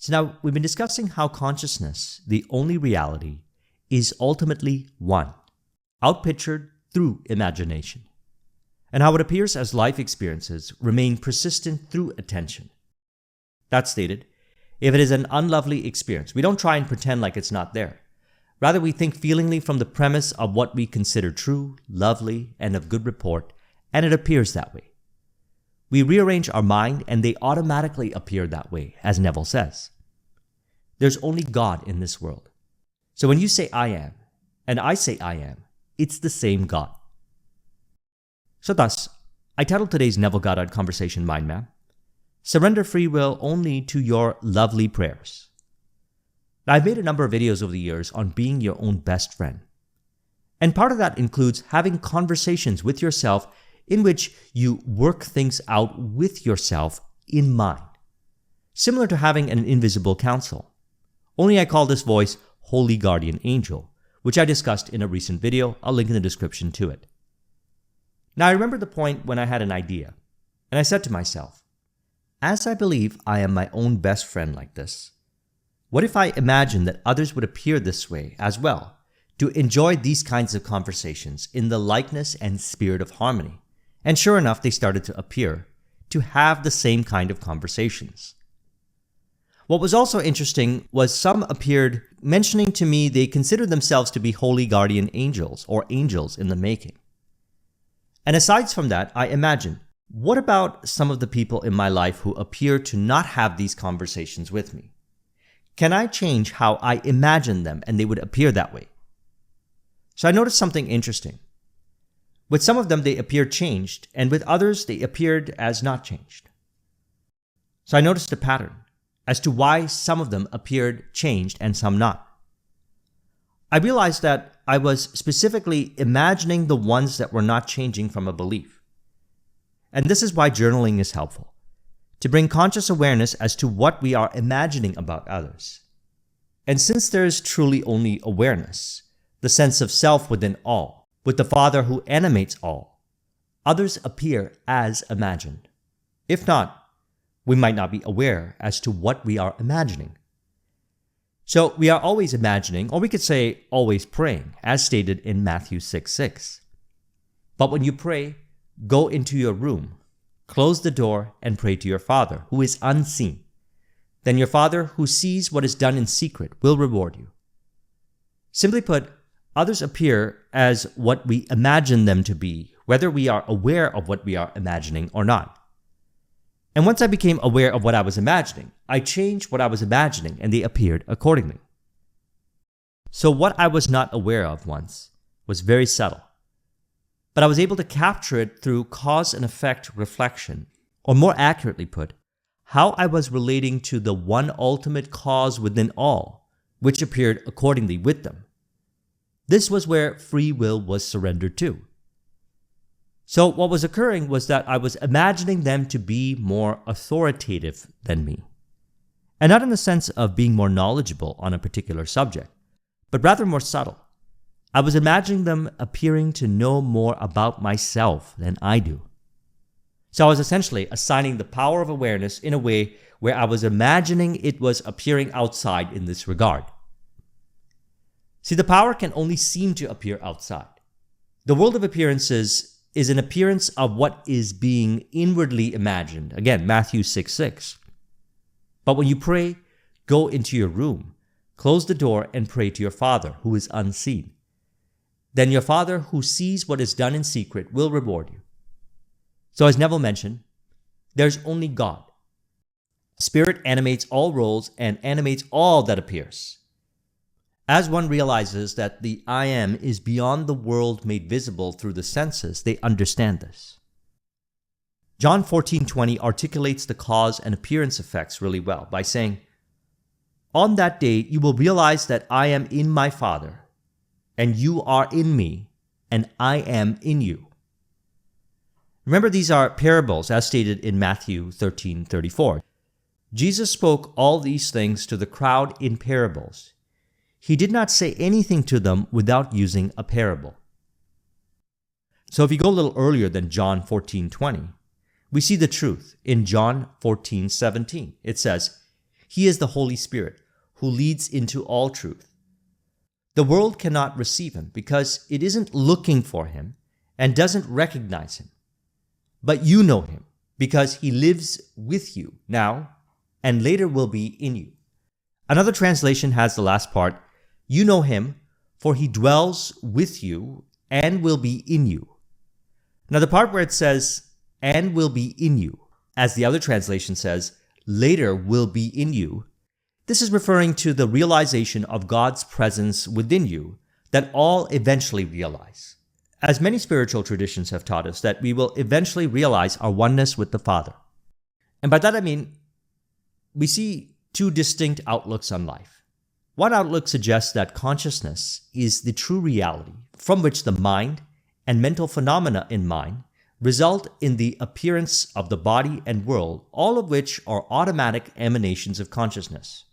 So now we've been discussing how consciousness, the only reality, is ultimately one, outpictured through imagination, and how it appears as life experiences remain persistent through attention. That stated, if it is an unlovely experience, we don't try and pretend like it's not there. Rather, we think feelingly from the premise of what we consider true, lovely, and of good report, and it appears that way. We rearrange our mind and they automatically appear that way, as Neville says. There's only God in this world. So when you say I am, and I say I am, it's the same God. So thus, I titled today's Neville Goddard Conversation Mind Map, Surrender Free Will Only to Your Lovely Prayers. Now, I've made a number of videos over the years on being your own best friend. And part of that includes having conversations with yourself in which you work things out with yourself in mind, similar to having an invisible counsel. Only I call this voice Holy Guardian Angel, which I discussed in a recent video. I'll link in the description to it. Now, I remember the point when I had an idea, and I said to myself, as I believe I am my own best friend like this, what if I imagine that others would appear this way as well, to enjoy these kinds of conversations in the likeness and spirit of harmony? And sure enough, they started to appear, to have the same kind of conversations. What was also interesting was some appeared mentioning to me they considered themselves to be holy guardian angels or angels in the making. And aside from that, I imagined, what about some of the people in my life who appear to not have these conversations with me? Can I change how I imagine them and they would appear that way? So I noticed something interesting. With some of them, they appeared changed, and with others, they appeared as not changed. So I noticed a pattern as to why some of them appeared changed and some not. I realized that I was specifically imagining the ones that were not changing from a belief. And this is why journaling is helpful, to bring conscious awareness as to what we are imagining about others. And since there is truly only awareness, the sense of self within all, with the Father who animates all, others appear as imagined. If not, we might not be aware as to what we are imagining. So we are always imagining, or we could say always praying, as stated in Matthew 6:6. But when you pray, go into your room, close the door, and pray to your Father, who is unseen. Then your Father, who sees what is done in secret, will reward you. Simply put, others appear as what we imagine them to be, whether we are aware of what we are imagining or not. And once I became aware of what I was imagining, I changed what I was imagining and they appeared accordingly. So what I was not aware of once was very subtle, but I was able to capture it through cause and effect reflection, or more accurately put, how I was relating to the one ultimate cause within all, which appeared accordingly with them. This was where free will was surrendered to. So what was occurring was that I was imagining them to be more authoritative than me. And not in the sense of being more knowledgeable on a particular subject, but rather more subtle. I was imagining them appearing to know more about myself than I do. So I was essentially assigning the power of awareness in a way where I was imagining it was appearing outside in this regard. See, the power can only seem to appear outside. The world of appearances is an appearance of what is being inwardly imagined. Again, Matthew 6:6. But when you pray, go into your room, close the door, and pray to your Father, who is unseen. Then your Father, who sees what is done in secret, will reward you. So as Neville mentioned, there's only God. Spirit animates all roles and animates all that appears. As one realizes that the I am is beyond the world made visible through the senses, they understand this. John 14:20 articulates the cause and appearance effects really well by saying, on that day you will realize that I am in my Father, and you are in me, and I am in you. Remember, these are parables as stated in Matthew 13:34. Jesus spoke all these things to the crowd in parables. He did not say anything to them without using a parable. So if you go a little earlier than John 14:20, we see the truth in John 14:17. It says, He is the Holy Spirit who leads into all truth. The world cannot receive him because it isn't looking for him and doesn't recognize him. But you know him because he lives with you now and later will be in you. Another translation has the last part, you know him, for he dwells with you and will be in you. Now the part where it says, and will be in you, as the other translation says, later will be in you, this is referring to the realization of God's presence within you that all eventually realize. As many spiritual traditions have taught us that we will eventually realize our oneness with the Father. And by that I mean, we see two distinct outlooks on life. One outlook suggests that consciousness is the true reality from which the mind and mental phenomena in mind result in the appearance of the body and world, all of which are automatic emanations of consciousness.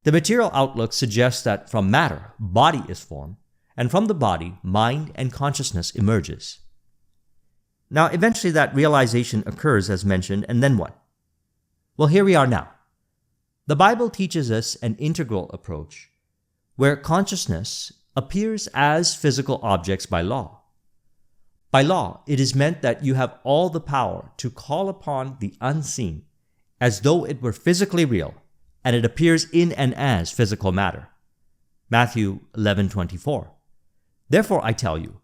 The material outlook suggests that from matter, body is formed, and from the body, mind and consciousness emerges. Now, eventually that realization occurs as mentioned, and then what? Well, here we are now. The Bible teaches us an integral approach where consciousness appears as physical objects by law. By law, it is meant that you have all the power to call upon the unseen as though it were physically real, and it appears in and as physical matter. Matthew 11:24. Therefore I tell you,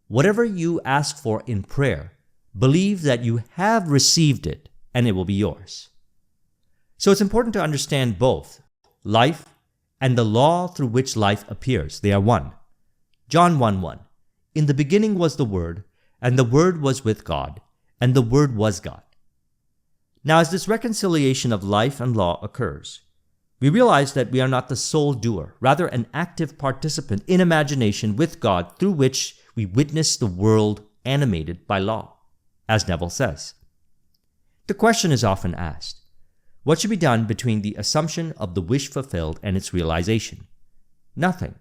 whatever you ask for in prayer, believe that you have received it, and it will be yours. So it's important to understand both life and the law through which life appears. They are one. John 1:1. In the beginning was the Word, and the Word was with God, and the Word was God. Now, as this reconciliation of life and law occurs, we realize that we are not the sole doer, rather an active participant in imagination with God through which we witness the world animated by law, as Neville says. The question is often asked, what should be done between the assumption of the wish fulfilled and its realization? Nothing.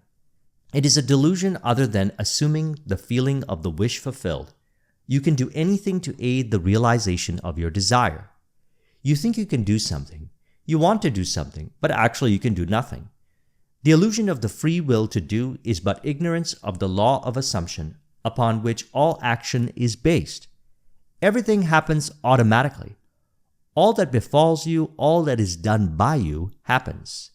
It is a delusion other than assuming the feeling of the wish fulfilled. You can do anything to aid the realization of your desire. You think you can do something, you want to do something, but actually you can do nothing. The illusion of the free will to do is but ignorance of the law of assumption upon which all action is based. Everything happens automatically. All that befalls you, all that is done by you, happens.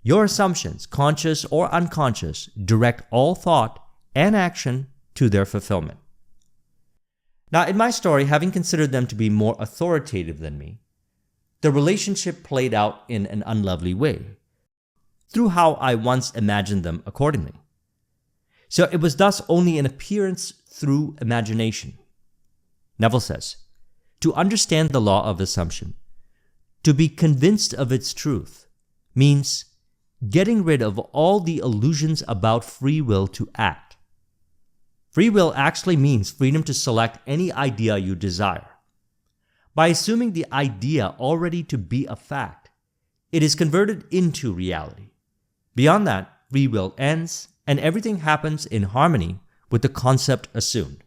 Your assumptions, conscious or unconscious, direct all thought and action to their fulfillment. Now, in my story, having considered them to be more authoritative than me, the relationship played out in an unlovely way, through how I once imagined them accordingly. So it was thus only an appearance through imagination. Neville says, to understand the law of assumption, to be convinced of its truth, means getting rid of all the illusions about free will to act. Free will actually means freedom to select any idea you desire. By assuming the idea already to be a fact, it is converted into reality. Beyond that, free will ends, and everything happens in harmony with the concept assumed.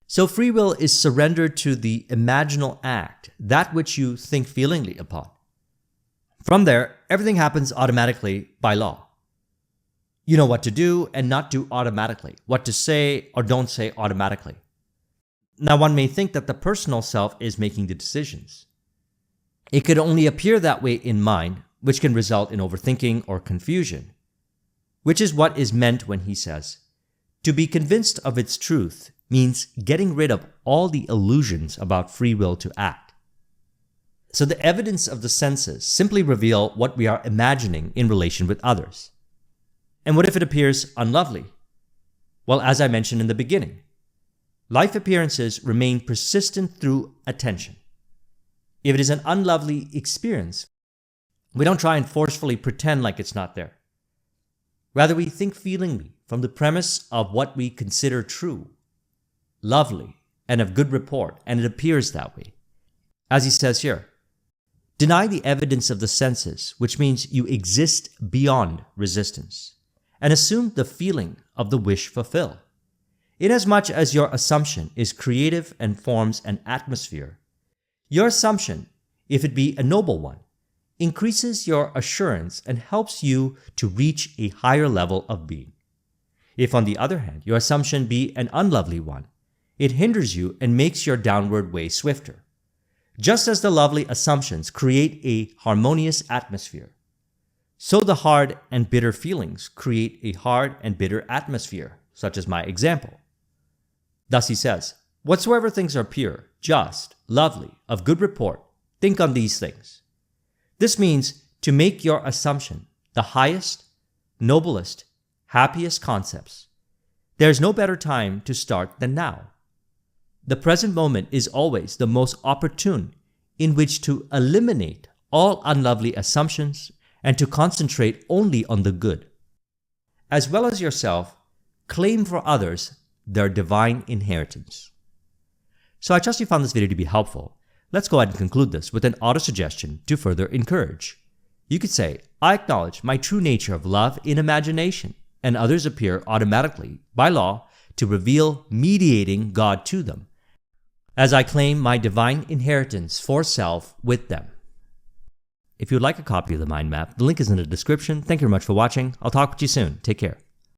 So free will is surrendered to the imaginal act, that which you think feelingly upon. From there, everything happens automatically by law. You know what to do and not do automatically, what to say or don't say automatically. Now, one may think that the personal self is making the decisions. It could only appear that way in mind, which can result in overthinking or confusion, which is what is meant when he says, to be convinced of its truth means getting rid of all the illusions about free will to act. So the evidence of the senses simply reveal what we are imagining in relation with others. And what if it appears unlovely? Well, as I mentioned in the beginning, life appearances remain persistent through attention. If it is an unlovely experience, we don't try and forcefully pretend like it's not there. Rather, we think feelingly from the premise of what we consider true, lovely, and of good report, and it appears that way. As he says here, deny the evidence of the senses, which means you exist beyond resistance, and assume the feeling of the wish fulfilled. Inasmuch as your assumption is creative and forms an atmosphere, your assumption if it be a noble one, increases your assurance and helps you to reach a higher level of being. If, on the other hand, your assumption be an unlovely one, it hinders you and makes your downward way swifter. Just as the lovely assumptions create a harmonious atmosphere, so the hard and bitter feelings create a hard and bitter atmosphere, such as my example. Thus he says, "Whatsoever things are pure, just, lovely, of good report, think on these things." This means to make your assumption the highest, noblest, happiest concepts. There is no better time to start than now. The present moment is always the most opportune in which to eliminate all unlovely assumptions and to concentrate only on the good. As well as yourself, claim for others their divine inheritance. So I trust you found this video to be helpful. Let's go ahead and conclude this with an auto-suggestion to further encourage. You could say, "I acknowledge my true nature of love in imagination," and others appear automatically, by law, to reveal mediating God to them, as I claim my divine inheritance for self with them. If you would like a copy of the mind map, the link is in the description. Thank you very much for watching. I'll talk with you soon. Take care.